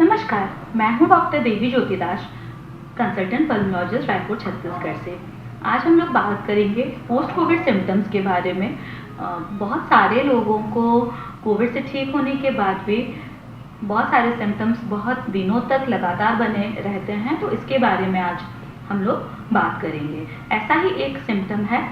नमस्कार, मैं हूं डॉक्टर देवी ज्योति दास, कंसल्टेंट पल्मोलॉजिस्ट, रायपुर छत्तीसगढ़ से। आज हम लोग बात करेंगे पोस्ट कोविड सिम्टम्स के बारे में। बहुत सारे लोगों को कोविड से ठीक होने के बाद भी बहुत सारे सिम्टम्स बहुत दिनों तक लगातार बने रहते हैं, तो इसके बारे में आज हम लोग बात करेंगे। ऐसा ही एक सिम्टम है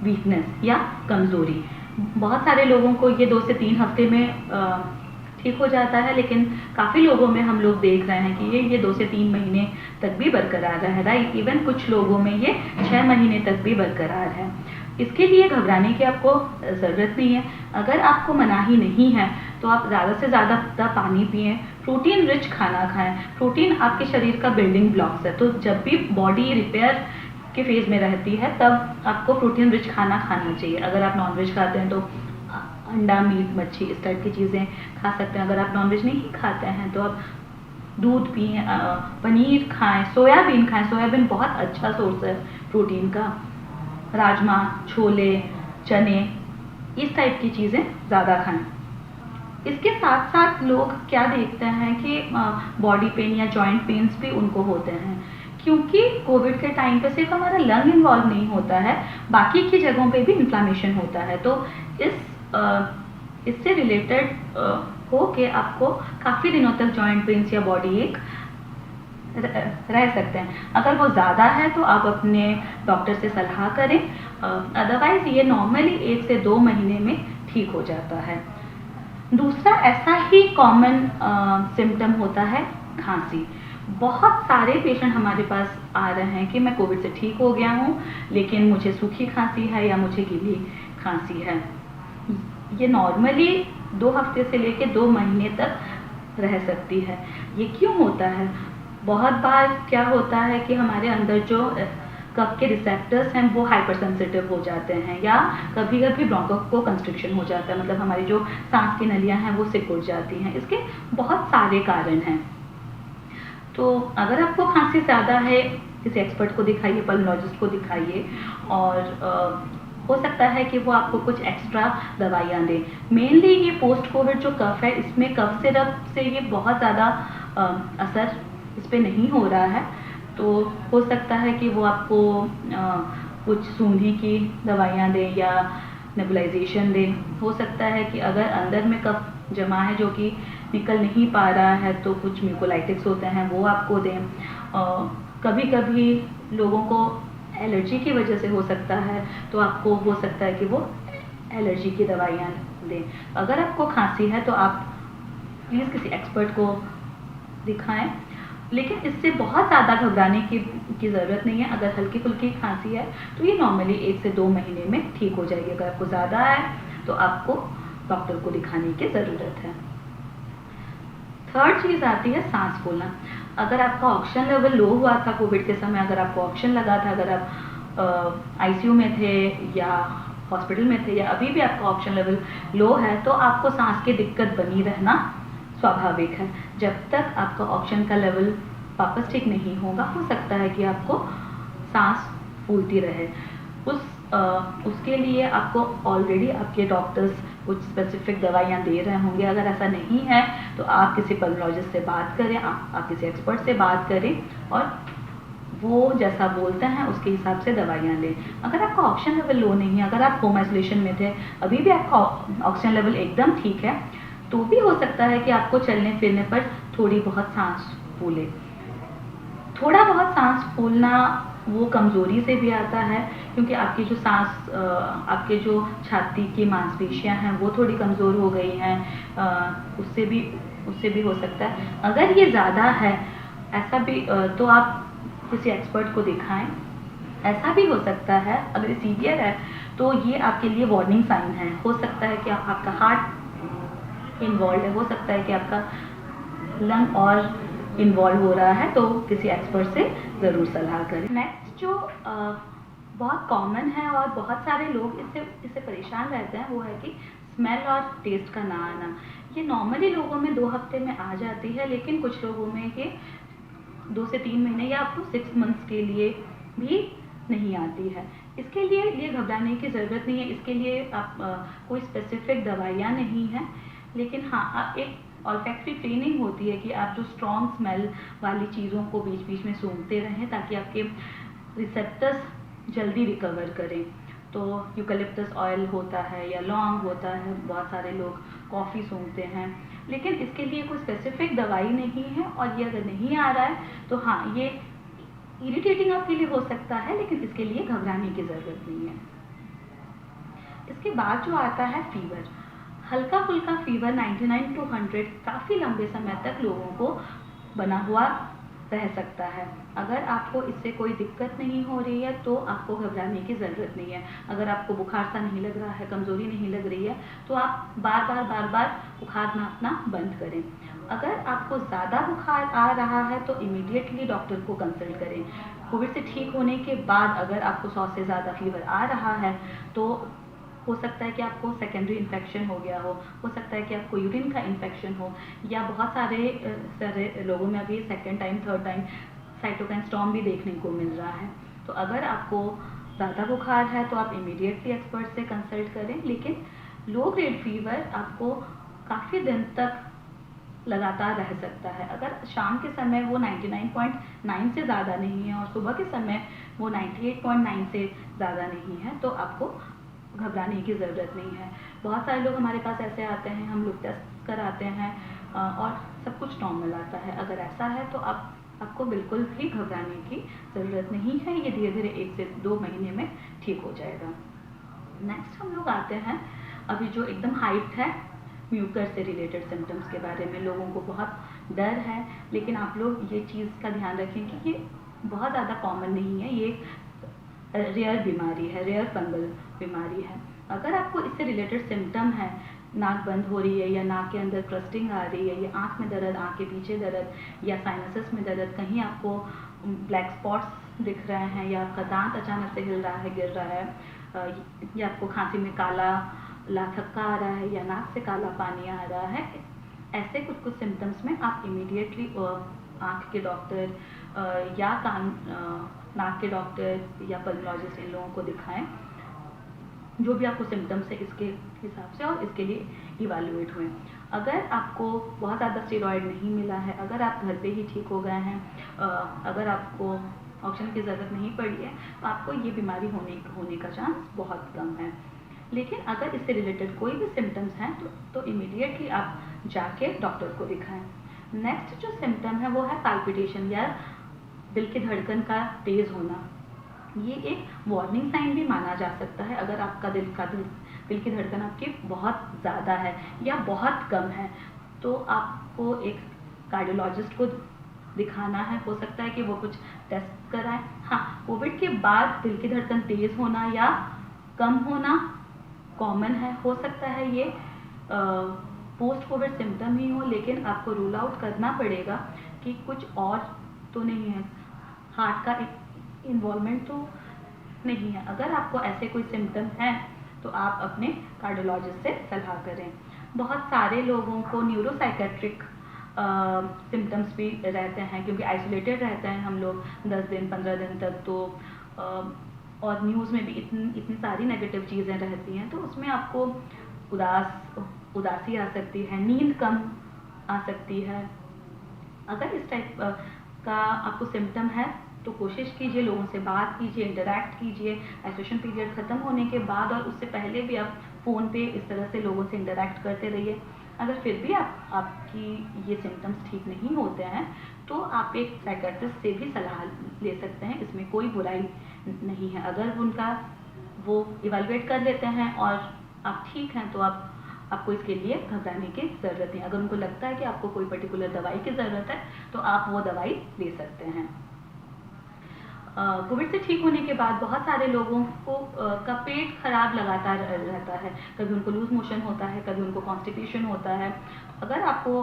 वीकनेस या कमज़ोरी। बहुत सारे लोगों को ये 2 से 3 हफ्ते में ठीक हो जाता है, लेकिन काफ़ी लोगों में हम लोग देख रहे हैं कि ये 2 से 3 महीने तक भी बरकरार है, राइट। इवन कुछ लोगों में ये 6 महीने तक भी बरकरार है। इसके लिए घबराने की आपको ज़रूरत नहीं है। अगर आपको मनाही नहीं है तो आप ज़्यादा से ज़्यादा पानी पिएं, प्रोटीन रिच खाना खाएं। प्रोटीन आपके शरीर का बिल्डिंग ब्लॉक्स है, तो जब भी बॉडी रिपेयर के फेज़ में रहती है तब आपको प्रोटीन रिच खाना खाना चाहिए। अगर आप नॉनवेज खाते हैं तो अंडा, मीट, मच्छी इस टाइप की चीज़ें खा सकते हैं। अगर आप नॉनवेज नहीं खाते हैं तो आप दूध पिएं, पनीर खाएं, सोयाबीन खाएं। सोयाबीन बहुत अच्छा सोर्स है प्रोटीन का। राजमा, छोले, चने, इस टाइप की चीज़ें ज़्यादा खाएं। इसके साथ साथ लोग क्या देखते हैं कि बॉडी पेन या जॉइंट पेन्स भी उनको होते हैं, क्योंकि कोविड के टाइम पे सिर्फ हमारा लंग इन्वॉल्व नहीं होता है, बाकी की जगहों पे भी इन्फ्लामेशन होता है। तो इससे रिलेटेड हो के आपको काफ़ी दिनों तक जॉइंट पेन्स या बॉडी एक रह सकते हैं। अगर वो ज़्यादा है तो आप अपने डॉक्टर से सलाह करें, अदरवाइज़ ये नॉर्मली 1 से 2 महीने में ठीक हो जाता है। दूसरा ऐसा ही कॉमन सिम्टम होता है खांसी। बहुत सारे पेशेंट हमारे पास आ रहे हैं कि मैं कोविड से ठीक हो गया हूँ, लेकिन मुझे सूखी खांसी है या मुझे गीली खांसी है। ये नॉर्मली 2 हफ्ते से लेकर 2 महीने तक रह सकती है। ये क्यों होता है? बहुत बार क्या होता है कि हमारे अंदर जो कफ के रिसेप्टर्स हैं वो हाइपर सेंसिटिव हो जाते हैं, या कभी कभी ब्रोंको कंस्ट्रिक्शन हो जाता है, मतलब हमारी जो सांस की नलियां हैं वो सिकुड़ जाती हैं। इसके बहुत सारे कारण हैं। तो अगर आपको खांसी ज़्यादा है, किसी एक्सपर्ट को दिखाइए, पल्मोलॉजिस्ट को दिखाइए, और हो सकता है कि वो आपको कुछ एक्स्ट्रा दवाइयाँ दें। मेनली ये पोस्ट कोविड जो कफ है, इसमें कफ सिरप से ये बहुत ज़्यादा असर इस पर नहीं हो रहा है। तो हो सकता है कि वो आपको कुछ सूंधी की दवाइयाँ दें या नेबुलाइजेशन दें। हो सकता है कि अगर अंदर में कफ जमा है जो कि निकल नहीं पा रहा है तो कुछ म्यूकोलाइटिक्स होते हैं वो आपको दें। कभी कभी लोगों को एलर्जी की वजह से हो सकता है, तो आपको हो सकता है कि वो एलर्जी की दवाइयाँ दें। अगर आपको खांसी है तो आप प्लीज़ किसी एक्सपर्ट को दिखाएं, लेकिन इससे बहुत ज़्यादा घबराने की ज़रूरत नहीं है। अगर हल्की फुल्की खांसी है तो ये नॉर्मली 1 से 2 महीने में ठीक हो जाएगी। अगर आपको ज़्यादा है तो आपको डॉक्टर को दिखाने की ज़रूरत है। थर्ड चीज़ आती है सांस फूलना। अगर आपका ऑक्सीजन लेवल लो हुआ था कोविड के समय, अगर आपको ऑक्सीजन लगा था, अगर आप आईसीयू में थे या हॉस्पिटल में थे, या अभी भी आपका ऑक्सीजन लेवल लो है, तो आपको सांस की दिक्कत बनी रहना स्वाभाविक है। जब तक आपका ऑक्सीजन का लेवल वापस ठीक नहीं होगा, हो सकता है कि आपको सांस फूलती रहे। उसके लिए आपको ऑलरेडी आपके डॉक्टर्स कुछ स्पेसिफिक दवाइयाँ दे रहे होंगे। अगर ऐसा नहीं है तो आप किसी पल्मोलॉजिस्ट से बात करें, आप किसी एक्सपर्ट से बात करें, और वो जैसा बोलते हैं उसके हिसाब से दवाइयाँ लें। अगर आपका ऑक्सीजन लेवल लो नहीं है, अगर आप होम आइसोलेशन में थे, अभी भी आपका ऑक्सीजन लेवल एकदम ठीक है, तो भी हो सकता है कि आपको चलने फिरने पर थोड़ी बहुत सांस फूले। थोड़ा बहुत सांस फूलना वो कमज़ोरी से भी आता है, क्योंकि आपकी जो सांस, आपके जो छाती की मांसपेशियां हैं वो थोड़ी कमज़ोर हो गई हैं, उससे भी हो सकता है। अगर ये ज़्यादा है ऐसा भी, तो आप किसी एक्सपर्ट को दिखाएं। ऐसा भी हो सकता है अगर सीवियर है तो ये आपके लिए वार्निंग साइन है। हो सकता है कि आपका हार्ट इन्वॉल्व है, हो सकता है कि आपका लंग और इन्वॉल्व हो रहा है, तो किसी एक्सपर्ट से ज़रूर सलाह करें। नेक्स्ट जो बहुत कॉमन है और बहुत सारे लोग इससे परेशान रहते हैं, वो है कि स्मेल और टेस्ट का ना आना। ये नॉर्मली लोगों में 2 हफ्ते में आ जाती है, लेकिन कुछ लोगों में ये 2 से 3 महीने या अप टू 6 मंथ्स के लिए भी नहीं आती है। इसके लिए घबराने की ज़रूरत नहीं है। इसके लिए आप कोई स्पेसिफिक दवाइयाँ नहीं हैं, लेकिन हाँ, एक ऑल्फैक्टरी ट्रेनिंग होती है कि आप जो स्ट्रॉन्ग स्मेल वाली चीज़ों को बीच बीच में सूंघते रहें ताकि आपके रिसेप्टर्स जल्दी रिकवर करें। तो यूकलिप्टस ऑयल होता है या लौंग होता है, बहुत सारे लोग कॉफ़ी सूंघते हैं, लेकिन इसके लिए कोई स्पेसिफिक दवाई नहीं है। और ये अगर नहीं आ रहा है तो हाँ, ये इरिटेटिंग आपके लिए हो सकता है, लेकिन इसके लिए घबराने की ज़रूरत नहीं है। इसके बाद जो आता है फीवर, हल्का फुल्का फीवर 99 टू 100 काफ़ी लंबे समय तक लोगों को बना हुआ रह सकता है। अगर आपको इससे कोई दिक्कत नहीं हो रही है तो आपको घबराने की ज़रूरत नहीं है। अगर आपको बुखार सा नहीं लग रहा है, कमज़ोरी नहीं लग रही है, तो आप बार बार बुखार नापना बंद करें। अगर आपको ज़्यादा बुखार आ रहा है तो इमीडिएटली डॉक्टर को कंसल्ट करें। कोविड से ठीक होने के बाद अगर आपको 100 से ज़्यादा फीवर आ रहा है तो हो सकता है कि आपको सेकेंडरी इन्फेक्शन हो गया हो सकता है कि आपको यूरिन का इन्फेक्शन हो, या बहुत सारे लोगों में अभी second time third time cytokine storm भी देखने को मिल रहा है। तो अगर आपको ज़्यादा बुखार है तो आप इमीडिएटली एक्सपर्ट से कंसल्ट करें। लेकिन लो ग्रेड फीवर आपको काफ़ी दिन तक लगातार रह सकता है। अगर शाम के समय वो 99.9 से ज़्यादा नहीं है और सुबह के समय वो 98.9 से ज़्यादा नहीं है तो आपको घबराने की ज़रूरत नहीं है। बहुत सारे लोग हमारे पास ऐसे आते हैं, हम लोग टेस्ट कराते हैं और सब कुछ नॉर्मल आता है। अगर ऐसा है तो आपको बिल्कुल भी घबराने की ज़रूरत नहीं है। ये धीरे धीरे 1 से 2 महीने में ठीक हो जाएगा। नेक्स्ट हम लोग आते हैं अभी जो एकदम हाइप है म्यूकस से रिलेटेड सिम्टम्स के बारे में। लोगों को बहुत डर है, लेकिन आप लोग ये चीज़ का ध्यान रखें कि ये बहुत ज़्यादा कॉमन नहीं है। ये रेयर बीमारी है, रेयर फंगल बीमारी है। अगर आपको इससे रिलेटेड सिम्टम है, नाक बंद हो रही है या नाक के अंदर क्रस्टिंग आ रही है या आँख में दर्द, आँख के पीछे दर्द या साइनसेस में दर्द, कहीं आपको ब्लैक स्पॉट्स दिख रहे हैं या आपका दांत अचानक से हिल रहा है, गिर रहा है, या आपको खांसी में काला लाथक्का आ रहा है या नाक से काला पानी आ रहा है, ऐसे कुछ सिम्टम्स में आप इमीडिएटली आँख के डॉक्टर या नाक के डॉक्टर या पल्मोलॉजिस्ट इन लोगों को दिखाएं, जो भी आपको सिम्टम्स है इसके हिसाब से, और इसके लिए इवैल्यूएट हुए। अगर आपको बहुत ज़्यादा स्टेरॉयड नहीं मिला है, अगर आप घर पे ही ठीक हो गए हैं, अगर आपको ऑक्सीजन की ज़रूरत नहीं पड़ी है, तो आपको ये बीमारी होने का चांस बहुत कम है। लेकिन अगर इससे रिलेटेड कोई भी सिम्टम्स हैं तो इमीडिएटली आप जाके डॉक्टर को दिखाएं। नेक्स्ट जो सिम्टम है वो है पाल्पिटेशन या दिल की धड़कन का तेज़ होना। ये एक वार्निंग साइन भी माना जा सकता है। अगर आपका दिल की धड़कन आपकी बहुत ज़्यादा है या बहुत कम है तो आपको एक कार्डियोलॉजिस्ट को दिखाना है। हो सकता है कि वो कुछ टेस्ट कराएं। हाँ, कोविड के बाद दिल की धड़कन तेज़ होना या कम होना कॉमन है। हो सकता है ये पोस्ट कोविड सिम्टम ही हो, लेकिन आपको रूल आउट करना पड़ेगा कि कुछ और तो नहीं है, हार्ट का इन्वॉल्वमेंट तो नहीं है। अगर आपको ऐसे कोई सिम्टम हैं तो आप अपने कार्डियोलॉजिस्ट से सलाह करें। बहुत सारे लोगों को न्यूरोसाइकेट्रिक सिम्टम्स भी रहते हैं, क्योंकि आइसोलेटेड रहते हैं हम लोग 10 दिन 15 दिन तक, तो और न्यूज़ में भी इतनी सारी नेगेटिव चीज़ें रहती हैं, तो उसमें आपको उदासी आ सकती है, नींद कम आ सकती है। अगर इस टाइप का आपको सिम्टम है तो कोशिश कीजिए, लोगों से बात कीजिए, इंटरैक्ट कीजिए। आइसोलेशन पीरियड ख़त्म होने के बाद और उससे पहले भी आप फ़ोन पे इस तरह से लोगों से इंटरैक्ट करते रहिए। अगर फिर भी आपकी ये सिम्टम्स ठीक नहीं होते हैं तो आप एक साइकियाट्रिस्ट से भी सलाह ले सकते हैं, इसमें कोई बुराई नहीं है। अगर वो इवैल्यूएट कर लेते हैं और आप ठीक हैं तो आपको इसके लिए घबराने की ज़रूरत नहीं। अगर उनको लगता है कि आपको कोई पर्टिकुलर दवाई की ज़रूरत है तो आप वो दवाई ले सकते हैं। कोविड से ठीक होने के बाद बहुत सारे लोगों का पेट खराब लगातार रहता है। कभी उनको लूज मोशन होता है, कभी उनको कॉन्स्टिपेशन होता है। अगर आपको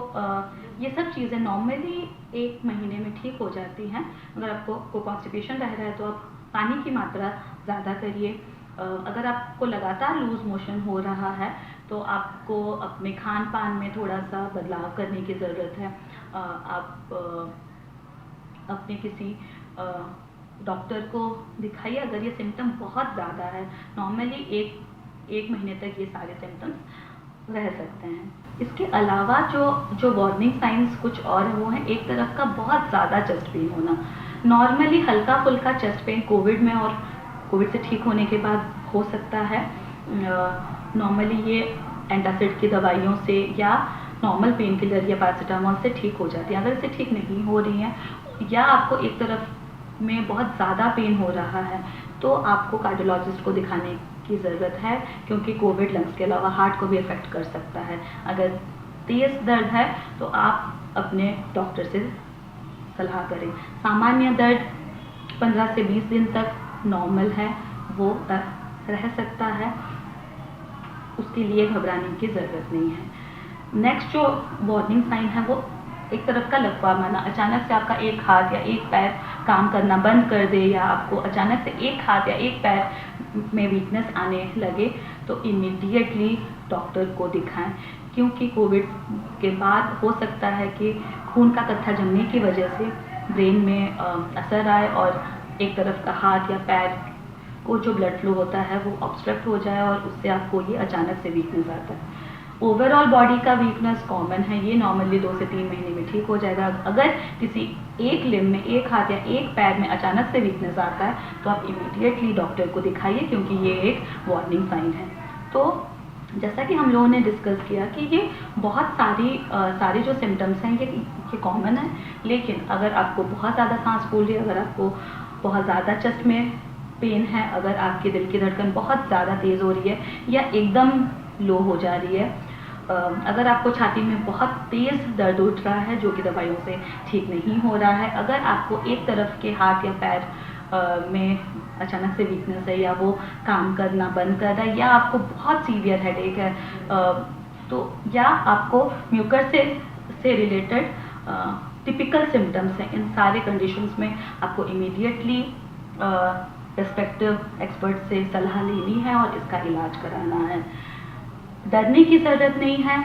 ये सब चीज़ें नॉर्मली 1 महीने में ठीक हो जाती हैं। अगर आपको कॉन्स्टिपेशन रह रहा है तो आप पानी की मात्रा ज़्यादा करिए। अगर आपको लगातार लूज मोशन हो रहा है तो आपको अपने खान पान में थोड़ा सा बदलाव करने की ज़रूरत है। आप अपने किसी डॉक्टर को दिखाइए अगर ये सिम्टम बहुत ज़्यादा है। नॉर्मली एक महीने तक ये सारे सिम्टम्स रह सकते हैं। इसके अलावा जो वार्निंग साइंस कुछ और है वो है, एक तरफ का बहुत ज़्यादा चेस्ट पेन होना। नॉर्मली हल्का फुल्का चेस्ट पेन कोविड में और कोविड से ठीक होने के बाद हो सकता है। नॉर्मली ये एंटासिड की दवाइयों से या नॉर्मल पेन किलर या पैरासिटामोल से ठीक हो जाती है। अगर इससे ठीक नहीं हो रही है या आपको एक तरफ में बहुत ज़्यादा पेन हो रहा है तो आपको कार्डियोलॉजिस्ट को दिखाने की ज़रूरत है, क्योंकि कोविड लंग्स के अलावा हार्ट को भी अफेक्ट कर सकता है। अगर तेज़ दर्द है तो आप अपने डॉक्टर से सलाह करें। सामान्य दर्द 15 से 20 दिन तक नॉर्मल है, वो रह सकता है, उसके लिए घबराने की ज़रूरत नहीं है। नेक्स्ट जो वार्निंग साइन है वो एक तरफ का लकवामाना। अचानक से आपका एक हाथ या एक पैर काम करना बंद कर दे या आपको अचानक से एक हाथ या एक पैर में वीकनेस आने लगे तो इमीडिएटली डॉक्टर को दिखाएं, क्योंकि कोविड के बाद हो सकता है कि खून का कत्था जमने की वजह से ब्रेन में असर आए और एक तरफ का हाथ या पैर को जो ब्लड फ्लो होता है वो ऑब्स्ट्रक्ट हो जाए और उससे आपको ये अचानक से वीकनेस आता है। ओवरऑल बॉडी का वीकनेस कॉमन है, ये नॉर्मली 2 से 3 महीने में ठीक हो जाएगा। अगर किसी एक लिम्ब में, एक हाथ या एक पैर में अचानक से वीकनेस आता है तो आप इमीडिएटली डॉक्टर को दिखाइए, क्योंकि ये एक वार्निंग साइन है। तो जैसा कि हम लोगों ने डिस्कस किया कि ये बहुत सारे जो सिम्टम्स हैं ये कॉमन है, लेकिन अगर आपको बहुत ज़्यादा सांस फूल रही है, अगर आपको बहुत ज़्यादा चेस्ट में पेन है, अगर आपके दिल की धड़कन बहुत ज़्यादा तेज़ हो रही है या एकदम लो हो जा रही है, अगर आपको छाती में बहुत तेज़ दर्द उठ रहा है जो कि दवाइयों से ठीक नहीं हो रहा है, अगर आपको एक तरफ के हाथ या पैर में अचानक से वीकनेस है या वो काम करना बंद कर रहा है या आपको बहुत सीवियर हेडेक है, तो या आपको म्यूकस से रिलेटेड टिपिकल सिम्टम्स हैं, इन सारे कंडीशंस में आपको इमीडिएटली रिस्पेक्टिव एक्सपर्ट से सलाह लेनी है और इसका इलाज कराना है। डरने की ज़रूरत नहीं है।